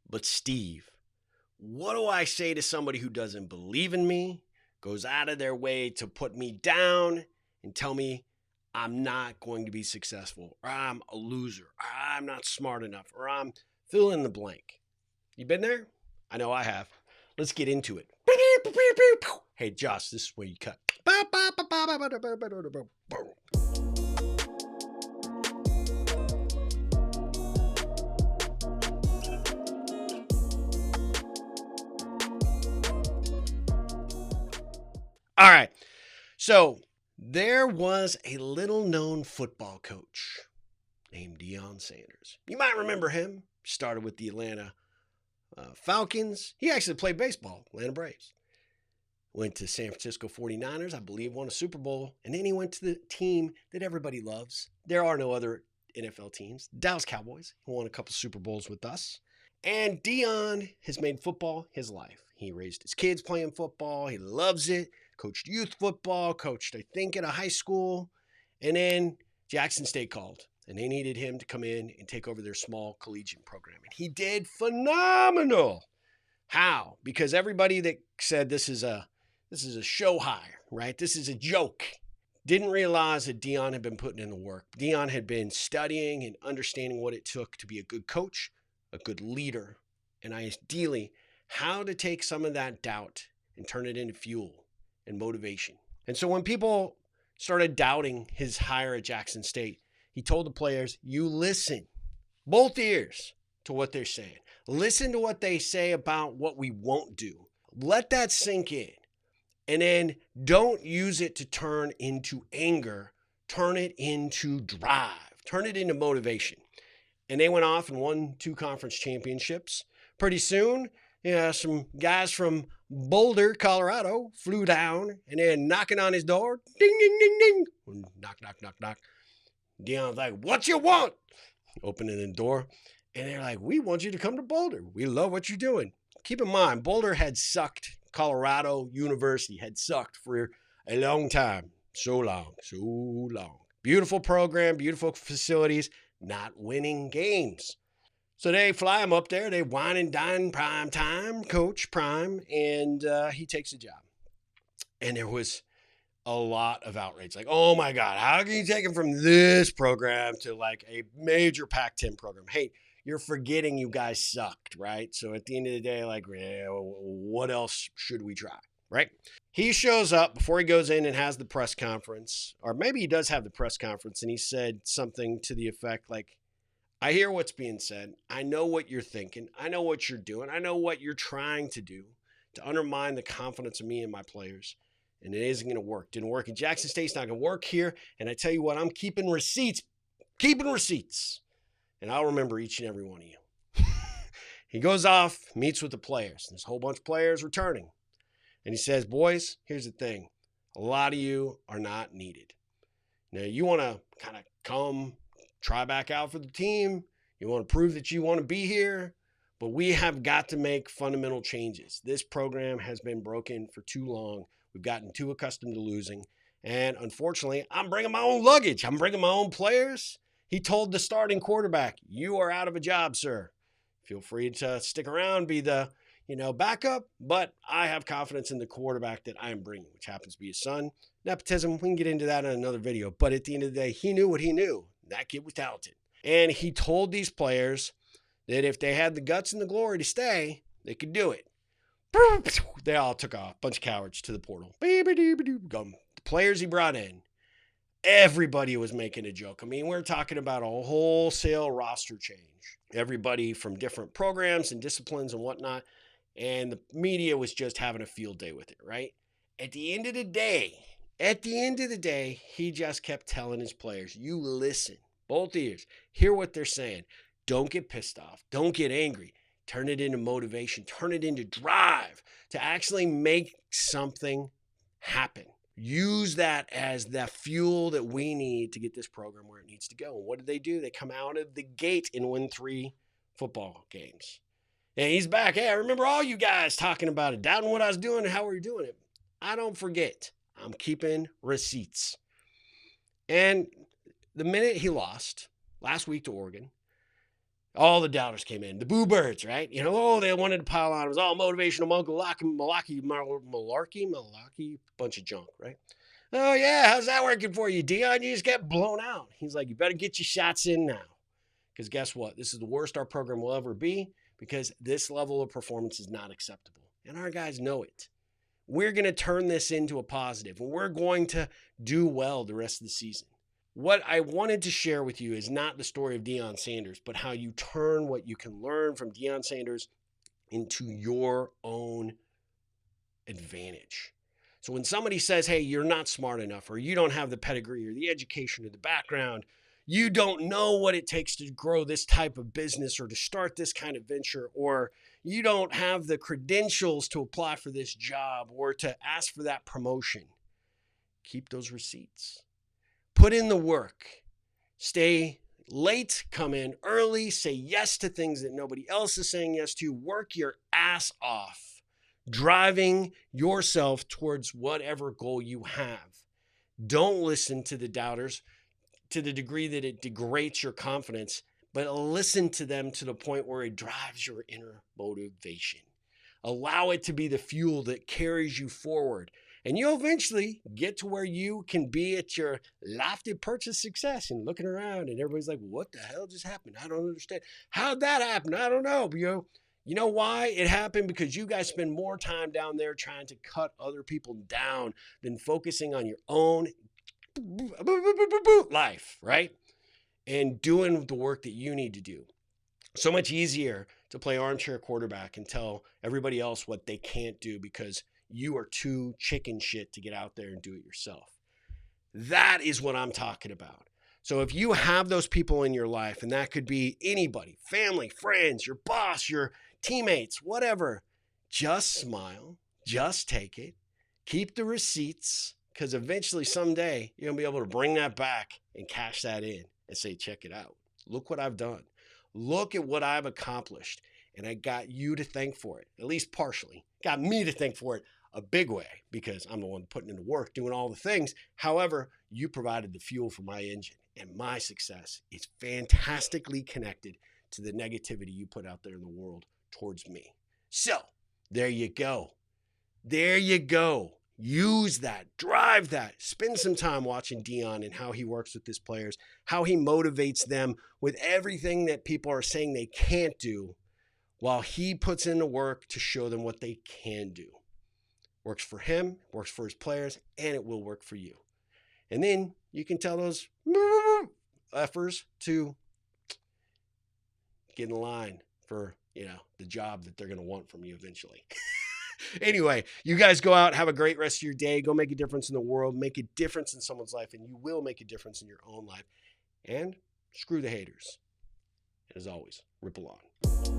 But Steve, what do I say to somebody who doesn't believe in me, goes out of their way to put me down and tell me I'm not going to be successful, or I'm a loser, or I'm not smart enough, or I'm fill in the blank? You been there? I know I have. Let's get into it. Hey, Josh, this is where you cut. All right. So there was a little known football coach named Deion Sanders. You might remember him. Started with the Atlanta Falcons. He actually played baseball, Atlanta Braves. Went to San Francisco 49ers, I believe, won a Super Bowl. And then he went to the team that everybody loves. There are no other NFL teams. Dallas Cowboys. He won a couple Super Bowls with us. And Deion has made football his life. He raised his kids playing football. He loves it. Coached youth football. Coached, I think, at a high school. And then Jackson State called. And they needed him to come in and take over their small collegiate program. And he did phenomenal. How? Because everybody that said this is a show hire, right? This is a joke. Didn't realize that Deion had been putting in the work. Deion had been studying and understanding what it took to be a good coach, a good leader, and ideally how to take some of that doubt and turn it into fuel and motivation. And so when people started doubting his hire at Jackson State, he told the players, you listen, both ears, to what they're saying. Listen to what they say about what we won't do. Let that sink in. And then don't use it to turn into anger. Turn it into drive. Turn it into motivation. And they went off and won 2 conference championships. Pretty soon, some guys from Boulder, Colorado, flew down and they're knocking on his door. Ding, ding, ding, ding. Knock, knock, knock, knock. Deion's like, what you want? Opening the door. And they're like, we want you to come to Boulder. We love what you're doing. Keep in mind, Boulder had sucked. Colorado University had sucked for a long time. So long. Beautiful program, beautiful facilities, not winning games. So they fly him up there. They wine and dine prime time, Coach Prime, and he takes the job. And there was a lot of outrage. Like, oh my God, how can you take him from this program to like a major Pac-10 program? Hey, you're forgetting you guys sucked, right? So at the end of the day, like, what else should we try, right? He shows up before he goes in and has the press conference, or maybe he does have the press conference, and he said something to the effect like, I hear what's being said. I know what you're thinking. I know what you're doing. I know what you're trying to do to undermine the confidence of me and my players. And it isn't going to work. Didn't work in Jackson State. It's not going to work here. And I tell you what, I'm keeping receipts. And I'll remember each and every one of you. He goes off, meets with the players. There's a whole bunch of players returning. And he says, boys, here's the thing. A lot of you are not needed. Now, you want to kind of come, try back out for the team. You want to prove that you want to be here. But we have got to make fundamental changes. This program has been broken for too long. We've gotten too accustomed to losing. And unfortunately, I'm bringing my own luggage. I'm bringing my own players. He told the starting quarterback, you are out of a job, sir. Feel free to stick around, be the backup, but I have confidence in the quarterback that I am bringing, which happens to be his son. Nepotism, we can get into that in another video. But at the end of the day, he knew what he knew. That kid was talented. And he told these players that if they had the guts and the glory to stay, they could do it. They all took off, bunch of cowards to the portal. The players he brought in, everybody was making a joke. I mean, we're talking about a wholesale roster change. Everybody from different programs and disciplines and whatnot. And the media was just having a field day with it, right? At the end of the day, he just kept telling his players, you listen, both ears, hear what they're saying. Don't get pissed off. Don't get angry. Turn it into motivation. Turn it into drive to actually make something happen. Use that as the fuel that we need to get this program where it needs to go. And what did they do? They come out of the gate and win 3 football games. And he's back. Hey, I remember all you guys talking about it, doubting what I was doing and how we were doing it. I don't forget. I'm keeping receipts. And the minute he lost last week to Oregon, All the doubters came in. The boo birds, right? They wanted to pile on. It was all motivational malarkey, bunch of junk, right? Oh, yeah, how's that working for you, Dion? You just get blown out. He's like, you better get your shots in now. Because guess what? This is the worst our program will ever be, because this level of performance is not acceptable. And our guys know it. We're going to turn this into a positive, and we're going to do well the rest of the season. What I wanted to share with you is not the story of Deion Sanders, but how you turn what you can learn from Deion Sanders into your own advantage. So when somebody says, hey, you're not smart enough, or you don't have the pedigree or the education or the background, you don't know what it takes to grow this type of business or to start this kind of venture, or you don't have the credentials to apply for this job or to ask for that promotion, keep those receipts. Put in the work. Stay late, come in early, say yes to things that nobody else is saying yes to. Work your ass off, driving yourself towards whatever goal you have. Don't listen to the doubters to the degree that it degrades your confidence, but listen to them to the point where it drives your inner motivation. Allow it to be the fuel that carries you forward. And you'll eventually get to where you can be at your lofty perch of success and looking around and everybody's like, what the hell just happened? I don't understand. How'd that happen? I don't know. But you know why it happened? Because you guys spend more time down there trying to cut other people down than focusing on your own life, right? And doing the work that you need to do. So much easier to play armchair quarterback and tell everybody else what they can't do because you are too chicken shit to get out there and do it yourself. That is what I'm talking about. So if you have those people in your life, and that could be anybody, family, friends, your boss, your teammates, whatever, just smile, just take it, keep the receipts, because eventually someday you're going to be able to bring that back and cash that in and say, check it out. Look what I've done. Look at what I've accomplished. And I got you to thank for it, at least partially. Got me to thank for it a big way because I'm the one putting in the work, doing all the things. However, you provided the fuel for my engine, and my success is fantastically connected to the negativity you put out there in the world towards me. So there you go. There you go. Use that, drive that, spend some time watching Deion and how he works with his players, how he motivates them with everything that people are saying they can't do, while he puts in the work to show them what they can do. Works for him, works for his players, and it will work for you. And then you can tell those effers to get in line for, the job that they're going to want from you eventually. Anyway, you guys go out, have a great rest of your day. Go make a difference in the world, make a difference in someone's life, and you will make a difference in your own life. And screw the haters. And as always, ripple on.